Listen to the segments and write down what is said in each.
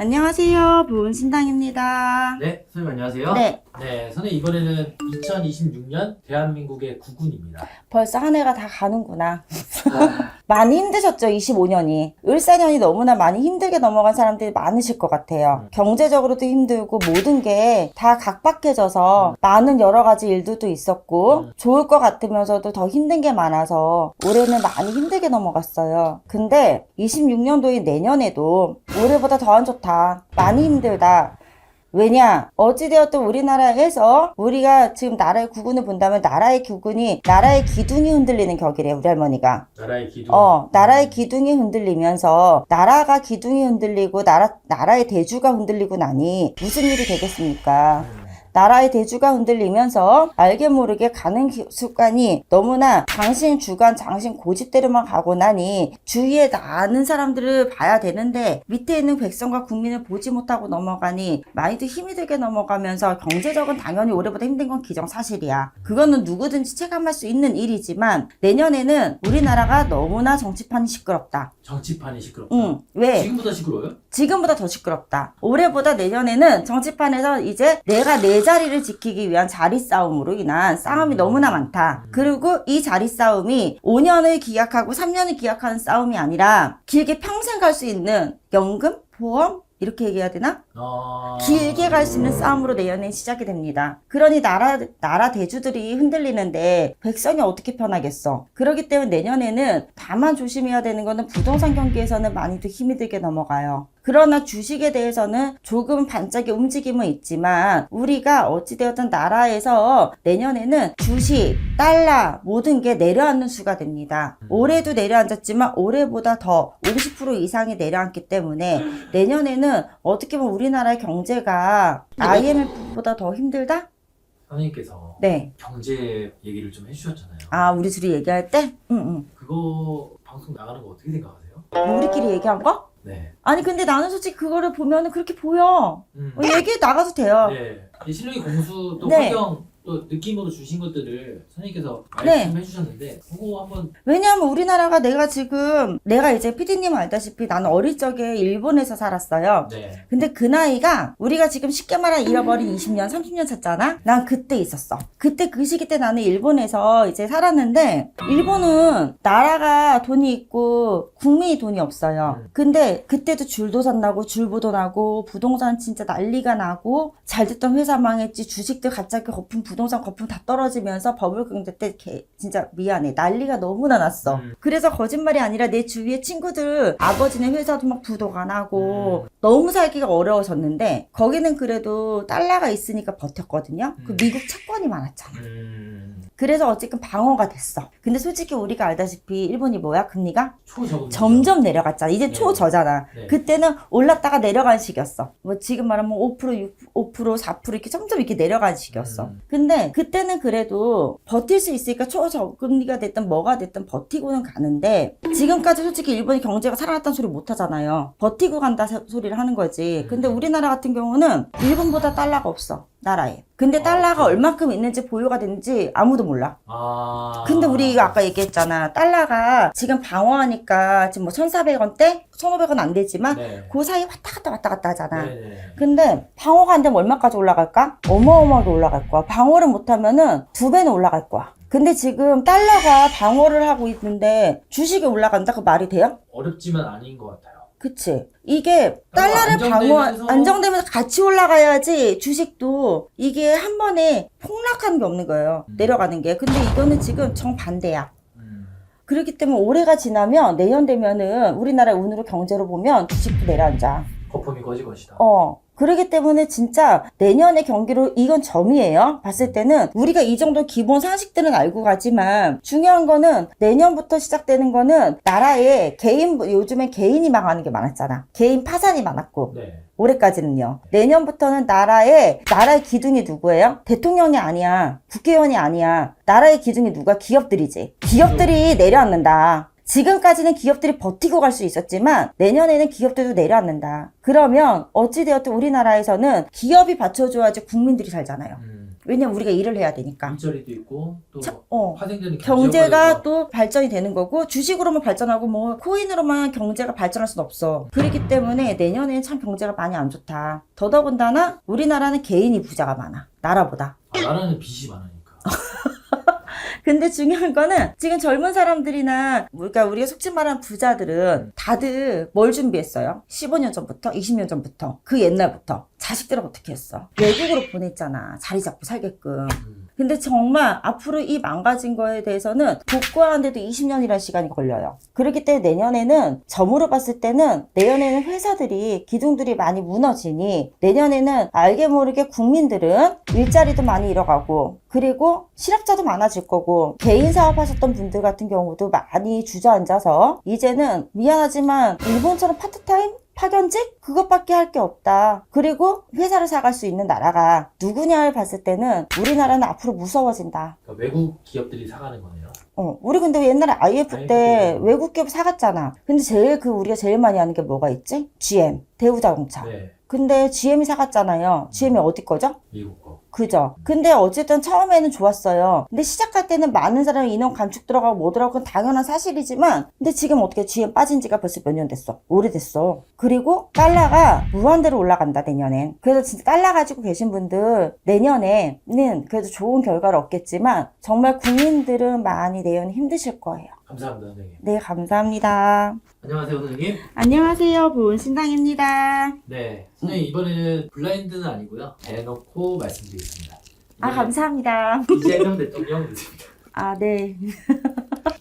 안녕하세요. 보은신당입니다. 네, 선생님 안녕하세요. 네. 선생님 이번에는 2026년 대한민국의 국군입니다. 벌써 한 해가 다 가는구나. 많이 힘드셨죠, 25년이. 을사년이 너무나 많이 힘들게 넘어간 사람들이 많으실 것 같아요. 경제적으로도 힘들고 모든 게 다 각박해져서 많은 여러 가지 일들도 있었고 좋을 것 같으면서도 더 힘든 게 많아서 올해는 많이 힘들게 넘어갔어요. 근데 26년도인 내년에도 올해보다 더 안 좋다. 많이 힘들다. 왜냐? 어찌되었든 우리나라에서 우리가 지금 나라의 국운을 본다면 나라의 국운이 나라의 기둥이 흔들리는 격이래요, 우리 할머니가. 나라의 기둥. 나라의 기둥이 흔들리면서 나라가 기둥이 흔들리고 나라의 대주가 흔들리고 나니 무슨 일이 되겠습니까? 나라의 대주가 흔들리면서 알게 모르게 가는 습관이 너무나 당신 주관, 당신 고집대로만 가고 나니 주위에 아는 사람들을 봐야 되는데 밑에 있는 백성과 국민을 보지 못하고 넘어가니 많이도 힘이 들게 넘어가면서 경제적은 당연히 올해보다 힘든 건 기정사실이야. 그거는 누구든지 체감할 수 있는 일이지만 내년에는 우리나라가 너무나 정치판이 시끄럽다. 정치판이 시끄럽다. 왜? 지금보다 시끄러워요? 지금보다 더 시끄럽다. 올해보다 내년에는 정치판에서 이제 내가 내 자리를 지키기 위한 자리 싸움으로 인한 싸움이 너무나 많다. 그리고 이 자리 싸움이 5년을 기약하고 3년을 기약하는 싸움이 아니라 길게 평생 갈 수 있는 연금? 보험? 이렇게 얘기해야 되나? 길게 갈 수 있는 싸움으로 내년에 시작이 됩니다. 그러니 나라 대주들이 흔들리는데 백성이 어떻게 편하겠어? 그렇기 때문에 내년에는 다만 조심해야 되는 거는 부동산 경기에서는 많이도 힘이 들게 넘어가요. 그러나 주식에 대해서는 조금 반짝이 움직임은 있지만 우리가 어찌되었든 나라에서 내년에는 주식, 달러 모든 게 내려앉는 수가 됩니다. 올해도 내려앉았지만 올해보다 더 50% 이상이 내려앉기 때문에 내년에는 어떻게 보면 우리나라의 경제가 IMF보다 더 힘들다? 선생님께서 네. 경제 얘기를 좀 해주셨잖아요. 아, 우리 둘이 얘기할 때? 그거 방송 나가는 거 어떻게 생각하세요? 우리끼리 얘기한 거? 네. 아니 근데 나는 솔직히 그거를 보면은 그렇게 보여. 얘기 나가도 돼요. 네. 이 실력이 공수 또 네. 환경 또 느낌으로 주신 것들을 선생님께서 네. 말씀해 주셨는데 그거 한번. 왜냐하면 우리나라가 내가 이제 PD님 알다시피 나는 어릴 적에 일본에서 살았어요. 네. 근데 그 나이가 우리가 지금 쉽게 말하면 잃어버린 20년, 30년 찼잖아? 난 그때 있었어. 그때 그 시기 때 나는 일본에서 이제 살았는데 일본은 나라가 돈이 있고 국민이 돈이 없어요. 근데 그때도 줄도산 나고 줄보도 나고 부동산 진짜 난리가 나고 잘 됐던 회사 망했지 주식들 갑자기 부동산 거품 다 떨어지면서 버블경제 때 진짜 미안해. 난리가 너무나 났어. 그래서 거짓말이 아니라 내 주위에 친구들 아버지네 회사도 막 부도가 나고 너무 살기가 어려워졌는데 거기는 그래도 달러가 있으니까 버텼거든요. 그 미국 채권이 많았잖아. 그래서 어쨌든 방어가 됐어. 근데 솔직히 우리가 알다시피 일본이 뭐야? 금리가? 초저금. 점점 내려갔잖아. 이제 네. 초저잖아. 네. 그때는 올랐다가 내려간 시기였어. 뭐 지금 말하면 5%, 6%, 4% 이렇게 점점 이렇게 내려간 시기였어. 근데 그때는 그래도 버틸 수 있으니까 초저금리가 됐든 뭐가 됐든 버티고는 가는데 지금까지 솔직히 일본이 경제가 살아났다는 소리 못 하잖아요. 버티고 간다 소리를 하는 거지. 근데 우리나라 같은 경우는 일본보다 달러가 없어. 나라에. 근데 달러가 얼만큼 있는지 보유가 되는지 아무도 몰라. 근데 우리 아까 얘기했잖아. 달러가 지금 방어하니까 지금 뭐 1,400원대? 1,500원 안 되지만 네. 그 사이 왔다 갔다 하잖아. 네네. 근데 방어가 안 되면 얼마까지 올라갈까? 어마어마하게 올라갈 거야. 방어를 못하면은 2배는 올라갈 거야. 근데 지금 달러가 방어를 하고 있는데 주식이 올라간다? 그 말이 돼요? 어렵지만 아닌 것 같아요. 그치. 이게 달러를 안정되면서 같이 올라가야지 주식도 이게 한 번에 폭락하는 게 없는 거예요. 내려가는 게. 근데 이거는 지금 정반대야. 그렇기 때문에 올해가 지나면 내년 되면은 우리나라 운으로 경제로 보면 주식도 내려앉아. 거품이 거지것이다. 그렇기 때문에 진짜 내년의 경기로 이건 점이에요. 봤을 때는 우리가 이 정도 기본 상식들은 알고 가지만 중요한 거는 내년부터 시작되는 거는 나라의 요즘엔 개인이 망하는 게 많았잖아. 개인 파산이 많았고. 네. 올해까지는요. 내년부터는 나라의 기둥이 누구예요? 대통령이 아니야. 국회의원이 아니야. 나라의 기둥이 누가? 기업들이지. 기업들이 내려앉는다. 지금까지는 기업들이 버티고 갈 수 있었지만 내년에는 기업들도 내려앉는다. 그러면 어찌되었든 우리나라에서는 기업이 받쳐줘야지 국민들이 살잖아요. 왜냐면 우리가 일을 해야 되니까. 일자리도 있고 또 파생되는 경제가 또 발전이 되는 거고 주식으로만 발전하고 뭐 코인으로만 경제가 발전할 수는 없어. 그렇기 때문에 내년에는 참 경제가 많이 안 좋다. 더더군다나 우리나라는 개인이 부자가 많아. 나라보다. 나라는 빚이 많으니까. 근데 중요한 거는 지금 젊은 사람들이나 그러니까 우리가 속지 말하는 부자들은 다들 뭘 준비했어요? 15년 전부터 20년 전부터 그 옛날부터 자식들을 어떻게 했어? 외국으로 보냈잖아. 자리 잡고 살게끔. 근데 정말 앞으로 이 망가진 거에 대해서는 복구하는데도 20년이라는 시간이 걸려요. 그렇기 때문에 내년에는 점으로 봤을 때는 내년에는 회사들이 기둥들이 많이 무너지니 내년에는 알게 모르게 국민들은 일자리도 많이 잃어가고 그리고 실업자도 많아질 거고 개인 사업하셨던 분들 같은 경우도 많이 주저앉아서 이제는 미안하지만 일본처럼 파트타임? 파견직? 그것밖에 할 게 없다. 그리고 회사를 사갈 수 있는 나라가 누구냐를 봤을 때는 우리나라는 앞으로 무서워진다. 그러니까 외국 기업들이 사가는 거네요. 우리 근데 옛날에 IF 때 외국 기업 사갔잖아. 근데 우리가 제일 많이 하는 게 뭐가 있지? GM, 대우자동차. 네. 근데 GM이 사갔잖아요. GM이 어디 거죠? 미국 거. 그죠? 근데 어쨌든 처음에는 좋았어요. 근데 시작할 때는 많은 사람이 인원 감축 들어가고 뭐 들어가고 그건 당연한 사실이지만 근데 지금 어떻게 GM 빠진 지가 벌써 몇 년 됐어? 오래됐어. 그리고 달러가 무한대로 올라간다 내년엔. 그래서 진짜 달러 가지고 계신 분들 내년에는 그래도 좋은 결과를 얻겠지만 정말 국민들은 많이 내년에 힘드실 거예요. 감사합니다, 선생님. 네, 감사합니다. 안녕하세요, 선생님. 안녕하세요, 보은신당입니다. 네, 선생님 이번에는 블라인드는 아니고요. 대놓고 말씀드리겠습니다. 감사합니다. 이재명 대통령 됐습니다. 네.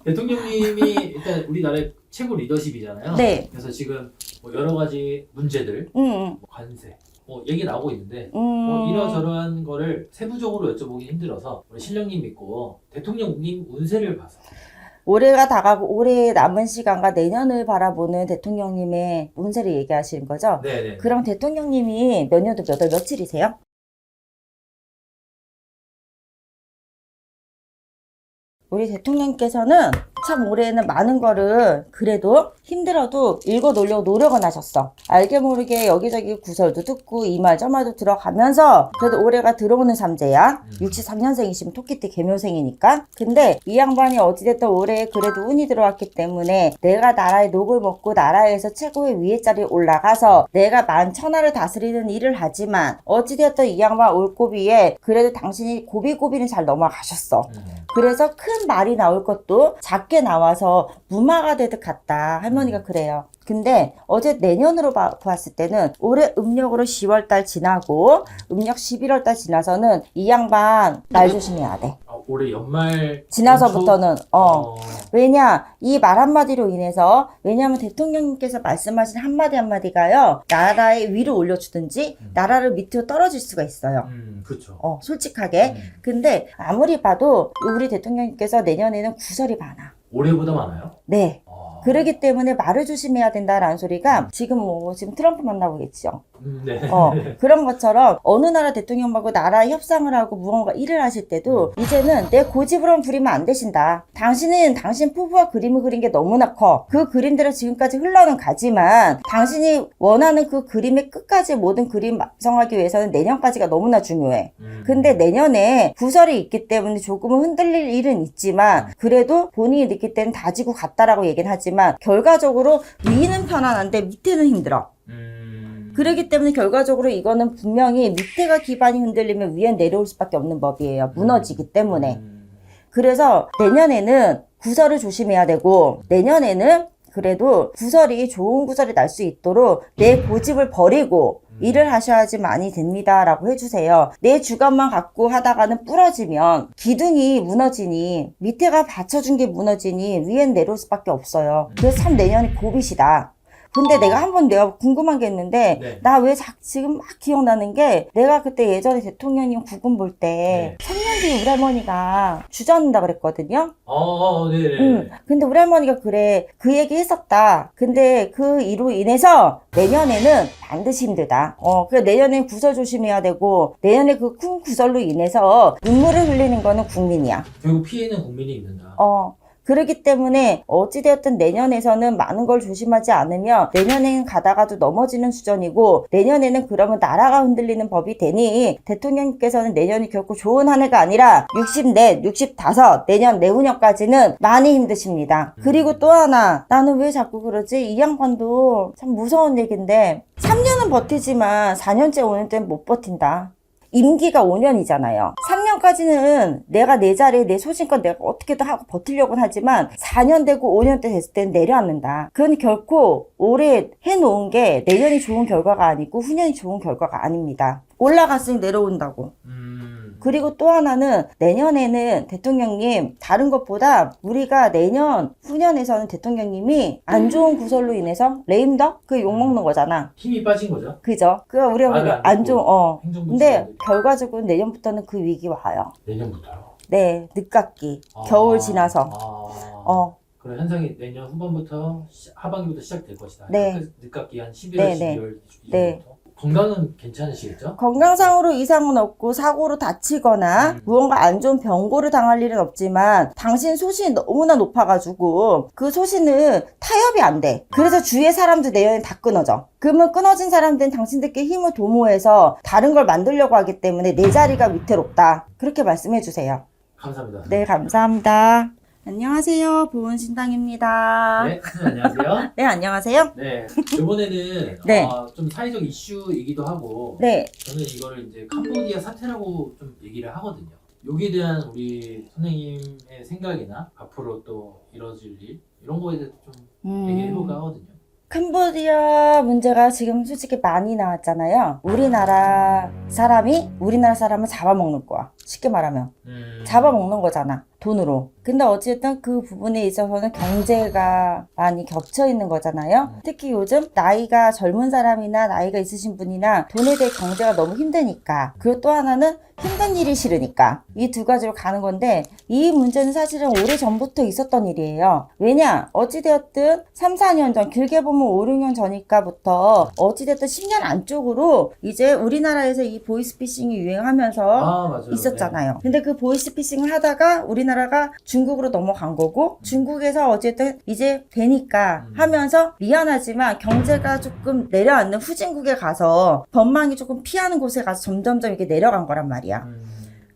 대통령님이 일단 우리나라의 최고 리더십이잖아요. 네. 그래서 지금 뭐 여러 가지 문제들, 뭐 관세, 뭐 얘기 나오고 있는데 뭐 이러저러한 거를 세부적으로 여쭤보기 힘들어서 우리 신령님 믿고 대통령님 운세를 봐서 올해가 다가고 올해 남은 시간과 내년을 바라보는 대통령님의 운세를 얘기하시는 거죠? 네네. 그럼 대통령님이 몇 년도 몇 월 며칠이세요? 우리 대통령께서는 참 올해는 많은 거를 그래도 힘들어도 읽어 놓으려고 노력은 하셨어. 알게 모르게 여기저기 구설도 듣고 이 말 저 말도 들어가면서 그래도 올해가 들어오는 삼재야. 63년생이시면 토끼띠 개묘생이니까. 근데 이 양반이 어찌됐든 올해 그래도 운이 들어왔기 때문에 내가 나라의 녹을 먹고 나라에서 최고의 위에 자리에 올라가서 내가 만천하를 다스리는 일을 하지만 어찌됐든 이 양반 올고비에 그래도 당신이 고비고비는 잘 넘어가셨어. 그래서 큰 말이 나올 것도 작게 나와서 무마가 되듯 같다. 할머니가 그래요. 근데 어제 내년으로 봤을 때는 올해 음력으로 10월달 지나고 음력 11월달 지나서는 이 양반 날 조심해야 돼. 올해 연말 지나서부터는 왜냐 이 말 한마디로 인해서 왜냐하면 대통령님께서 말씀하신 한마디 한마디가요 나라의 위로 올려주든지 나라를 밑으로 떨어질 수가 있어요. 그렇죠. 솔직하게. 근데 아무리 봐도 우리 대통령님께서 내년에는 구설이 많아. 올해보다 많아요? 네. 그러기 때문에 말을 조심해야 된다라는 소리가 지금 트럼프 만나고 계시죠. 네. 그런 것처럼 어느 나라 대통령하고 나라 협상을 하고 무언가 일을 하실 때도 이제는 내 고집으로는 부리면 안 되신다. 당신은 당신 포부와 그림을 그린 게 너무나 커. 그 그림대로 지금까지 흘러는 가지만 당신이 원하는 그 그림의 끝까지 모든 그림 완성하기 위해서는 내년까지가 너무나 중요해. 근데 내년에 구설이 있기 때문에 조금은 흔들릴 일은 있지만 그래도 본인이 느낄 때는 다지고 갔다라고 얘기는 하지만 결과적으로 위는 편안한데 밑에는 힘들어. 그렇기 때문에 결과적으로 이거는 분명히 밑에가 기반이 흔들리면 위엔 내려올 수밖에 없는 법이에요. 무너지기 때문에. 그래서 내년에는 구설을 조심해야 되고 내년에는 그래도 구설이 좋은 구설이 날 수 있도록 내 고집을 버리고 일을 하셔야지 많이 됩니다 라고 해주세요. 내 주관만 갖고 하다가는 부러지면 기둥이 무너지니 밑에가 받쳐준 게 무너지니 위엔 내려올 수밖에 없어요. 그래서 참 내년이 고비시다. 근데 내가 궁금한 게 있는데 나 왜 지금 막 기억나는 게 내가 그때 예전에 대통령님 구금 볼 때 3년 뒤에 우리 할머니가 주저앉는다 그랬거든요. 네. 근데 우리 할머니가 그래 그 얘기 했었다. 근데 그 이로 인해서 내년에는 반드시 힘들다. 그래 내년에 구설 조심해야 되고 내년에 그 큰 구설로 인해서 눈물을 흘리는 거는 국민이야. 결국 피해는 국민이 입는다. 그렇기 때문에 어찌되었든 내년에서는 많은 걸 조심하지 않으면 내년에는 가다가도 넘어지는 수준이고, 내년에는 그러면 나라가 흔들리는 법이 되니 대통령님께서는 내년이 결코 좋은 한 해가 아니라 64, 65, 내년 내후년까지는 많이 힘드십니다. 그리고 또 하나, 나는 왜 자꾸 그러지? 이 양반도 참 무서운 얘기인데 3년은 버티지만 4년째 5년째는 못 버틴다. 임기가 5년이잖아요. 3년까지는 내가 내 자리에 내 소신껏 내가 어떻게든 하고 버티려고는 하지만 4년 되고 5년 때 됐을 때는 내려앉는다. 그건 결코 올해 해놓은 게 내년이 좋은 결과가 아니고 후년이 좋은 결과가 아닙니다. 올라갔으니 내려온다고. 그리고 또 하나는 내년에는 대통령님, 다른 것보다 우리가 내년 후년에서는 대통령님이 안 좋은 구설로 인해서 레임덕? 그 욕먹는 거잖아. 힘이 빠진 거죠. 그죠? 그 우리가 안 좋은 행정부 근데 지자들. 결과적으로 내년부터는 그 위기 와요. 내년부터요. 네, 늦깎이. 겨울 지나서. 그런 현상이 내년 후반부터 하반기부터 시작될 것이다. 네. 늦깎이 한 11월, 네, 12월 네. 이후부터. 건강은 괜찮으시겠죠? 건강상으로 이상은 없고 사고로 다치거나 무언가 안 좋은 병고를 당할 일은 없지만 당신 소신이 너무나 높아가지고 그 소신은 타협이 안 돼. 그래서 주위의 사람들 내연이 다 끊어져. 그러면 끊어진 사람들은 당신들끼리 힘을 도모해서 다른 걸 만들려고 하기 때문에 내 자리가 위태롭다. 그렇게 말씀해 주세요. 감사합니다. 네, 감사합니다. 안녕하세요. 보은신당입니다. 네, 선생님 안녕하세요. 네, 안녕하세요. 네, 이번에는 네. 좀 사회적 이슈이기도 하고 네. 저는 이거를 이제 캄보디아 사태라고 좀 얘기를 하거든요. 여기에 대한 우리 선생님의 생각이나 앞으로 또 이뤄질 일 이런 거에 대해서 좀 얘기해볼까 하거든요. 캄보디아 문제가 지금 솔직히 많이 나왔잖아요. 우리나라 사람을 잡아먹는 거야. 쉽게 말하면. 잡아먹는 거잖아. 돈으로. 근데 어쨌든 그 부분에 있어서는 경제가 많이 겹쳐 있는 거잖아요. 특히 요즘 나이가 젊은 사람이나 나이가 있으신 분이나 돈에 대해 경제가 너무 힘드니까. 그리고 또 하나는 힘든 일이 싫으니까. 이 두 가지로 가는 건데 이 문제는 사실은 오래전부터 있었던 일이에요. 왜냐? 어찌되었든 3, 4년 전, 길게 보면 5, 6년 전이니까부터 어찌되었든 10년 안쪽으로 이제 우리나라에서 이 보이스피싱이 유행하면서 맞아요. 있었잖아요. 근데 그 보이스피싱을 하다가 우리나라가 중국으로 넘어간 거고 중국에서 어쨌든 이제 되니까 하면서 미안하지만 경제가 조금 내려앉는 후진국에 가서 법망이 조금 피하는 곳에 가서 점점점 이렇게 내려간 거란 말이야.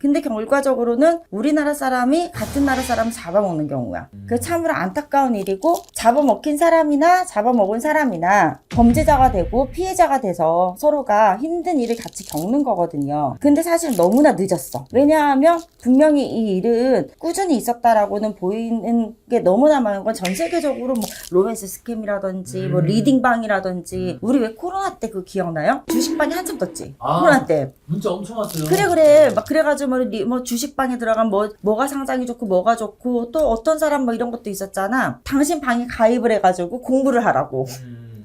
근데 결과적으로는 우리나라 사람이 같은 나라 사람을 잡아먹는 경우야. 그 참으로 안타까운 일이고 잡아먹힌 사람이나 잡아먹은 사람이나 범죄자가 되고 피해자가 돼서 서로가 힘든 일을 같이 겪는 거거든요. 근데 사실 너무나 늦었어. 왜냐하면 분명히 이 일은 꾸준히 있었다라고는 보이는 게 너무나 많은 건 전 세계적으로 뭐 로맨스 스캠이라든지 뭐 리딩방이라든지 우리 왜 코로나 때 그 기억나요? 주식방이 한참 떴지. 코로나 때. 문자 엄청 왔어요. 그래. 막 그래가지고 뭐 주식방에 들어가면 뭐가 상장이 좋고 뭐가 좋고 또 어떤 사람 뭐 이런 것도 있었잖아. 당신 방에 가입을 해가지고 공부를 하라고.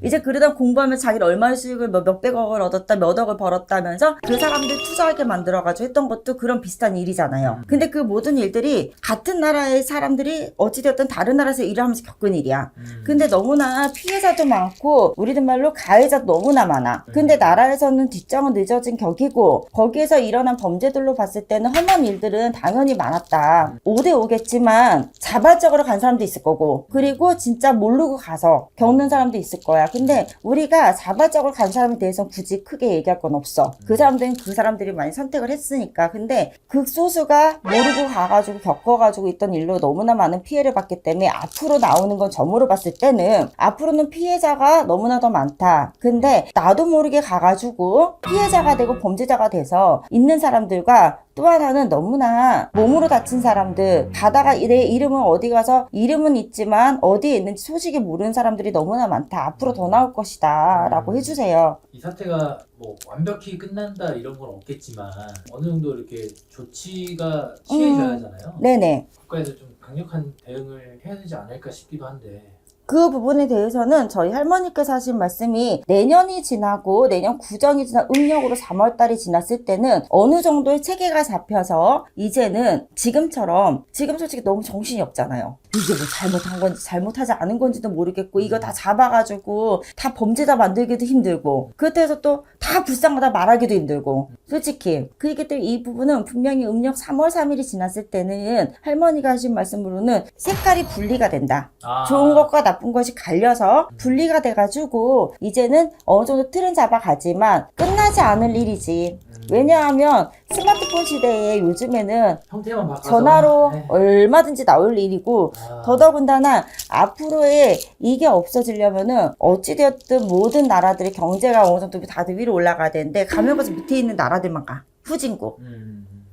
이제 그러다 공부하면 자기를 얼마의 수익을 몇백억을 얻었다 몇 억을 벌었다면서 그 사람들 투자하게 만들어가지고 했던 것도 그런 비슷한 일이잖아요. 근데 그 모든 일들이 같은 나라의 사람들이 어찌되었든 다른 나라에서 일을 하면서 겪은 일이야. 근데 너무나 피해자도 많고 우리들 말로 가해자도 너무나 많아. 근데 나라에서는 뒷정은 늦어진 격이고 거기에서 일어난 범죄들로 봤을 때는 험한 일들은 당연히 많았다. 5대 5겠지만 자발적으로 간 사람도 있을 거고 그리고 진짜 모르고 가서 겪는 사람도 있을 거야. 근데 우리가 자발적으로 간 사람에 대해서는 굳이 크게 얘기할 건 없어. 그 사람들은 그 사람들이 많이 선택을 했으니까. 근데 극소수가 모르고 가가지고 겪어가지고 있던 일로 너무나 많은 피해를 받기 때문에 앞으로 나오는 건 점으로 봤을 때는 앞으로는 피해자가 너무나 더 많다. 근데 나도 모르게 가가지고 피해자가 되고 범죄자가 돼서 있는 사람들과 또 하나는 너무나 몸으로 다친 사람들, 가다가 내 이름은 어디 가서 이름은 있지만 어디에 있는지 소식이 모르는 사람들이 너무나 많다. 앞으로 더 나올 것이다 라고 해주세요. 이 사태가 뭐 완벽히 끝난다 이런 건 없겠지만 어느 정도 이렇게 조치가 취해져야 하잖아요. 네네. 국가에서 좀 강력한 대응을 해야 되지 않을까 싶기도 한데 그 부분에 대해서는 저희 할머니께서 하신 말씀이 내년이 지나고 내년 구정이 지나 음력으로 3월달이 지났을 때는 어느 정도의 체계가 잡혀서 이제는 지금 솔직히 너무 정신이 없잖아요. 이게 뭐 잘못한 건지 잘못하지 않은 건지도 모르겠고 이거 다 잡아가지고 다 범죄자 만들기도 힘들고 그때서 또 다 불쌍하다 말하기도 힘들고 솔직히 그렇기 때문에 이 부분은 분명히 음력 3월 3일이 지났을 때는 할머니가 하신 말씀으로는 색깔이 분리가 된다. 좋은 것과 나쁜 것이 갈려서 분리가 돼가지고 이제는 어느 정도 틀은 잡아가지만 끝나지 않을 일이지. 왜냐하면 스마트폰 시대에 요즘에는 형태만 바꿔서 전화로 네. 얼마든지 나올 일이고 더더군다나 앞으로의 이게 없어지려면은 어찌되었든 모든 나라들의 경제가 어느 정도 다들 위로 올라가야 되는데 가면 갈수록 밑에 있는 나라들만 가. 후진국.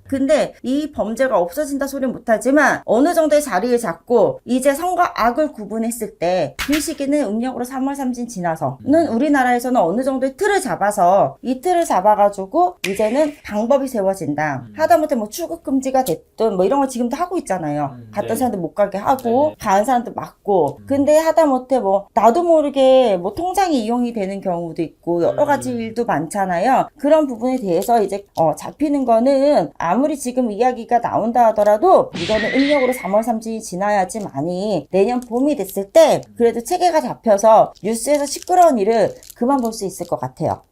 근데 이 범죄가 없어진다 소리는 못하지만 어느 정도의 자리를 잡고 이제 선과 악을 구분했을 때 그 시기는 음력으로 3월 3진 지나서는 우리나라에서는 어느 정도의 틀을 잡아서 이 틀을 잡아가지고 이제는 방법이 세워진다. 하다못해 뭐 출국 금지가 됐든 뭐 이런 거 지금도 하고 있잖아요. 갔던 네. 사람들 못 가게 하고 네. 가는 사람들 막고 근데 하다못해 뭐 나도 모르게 뭐 통장이 이용이 되는 경우도 있고 여러 가지 일도 많잖아요. 그런 부분에 대해서 이제 잡히는 거는 아무리 지금 이야기가 나온다 하더라도 이거는 음력으로 3월 3일이 지나야지만이 내년 봄이 됐을 때 그래도 체계가 잡혀서 뉴스에서 시끄러운 일을 그만 볼 수 있을 것 같아요.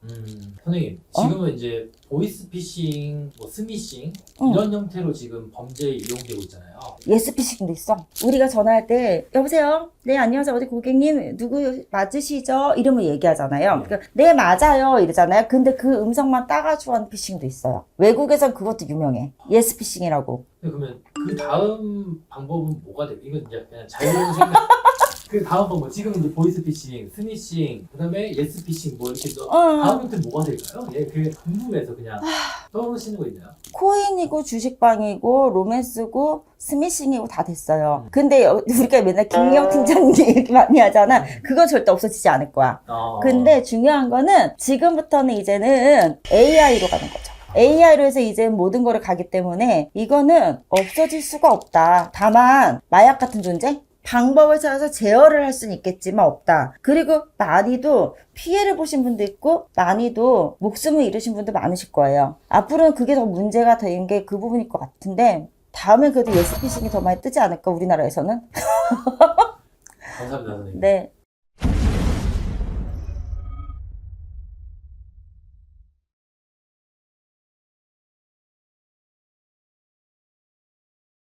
선생님 지금은 이제 보이스피싱, 뭐 스미싱 이런 형태로 지금 범죄에 이용되고 있잖아요. 예스피싱도 있어. 우리가 전화할 때 여보세요? 네 안녕하세요. 어디 고객님 누구 맞으시죠? 이러면 얘기하잖아요. 네. 그러니까 네 맞아요 이러잖아요. 근데 그 음성만 따가지고 하는 피싱도 있어요. 외국에선 그것도 유명해. 예스피싱이라고. 그러면 그 다음 방법은 뭐가 돼요? 이건 이제 그냥 자유로운 생각. 그 다음 방법 지금 이제 보이스피싱, 스미싱, 그다음에 예스피싱 뭐 이렇게 또 다음 형태 뭐가 될까요? 예, 그게 궁금해서 그냥 떠오르시는 거 있나요? 코인이고 주식방이고 로맨스고 스미싱이고 다 됐어요. 근데 우리가 맨날 김미영 팀장님 얘기 많이 하잖아. 그건 절대 없어지지 않을 거야. 근데 중요한 거는 지금부터는 이제는 AI로 가는 거죠. AI로 해서 이제 모든 거를 가기 때문에 이거는 없어질 수가 없다. 다만 마약 같은 존재? 방법을 찾아서 제어를 할 수는 있겠지만 없다. 그리고 많이도 피해를 보신 분도 있고 많이도 목숨을 잃으신 분도 많으실 거예요. 앞으로는 그게 더 문제가 된 게 그 부분일 것 같은데 다음엔 그래도 예스피싱이 더 많이 뜨지 않을까 우리나라에서는? 감사합니다 선생님. 네.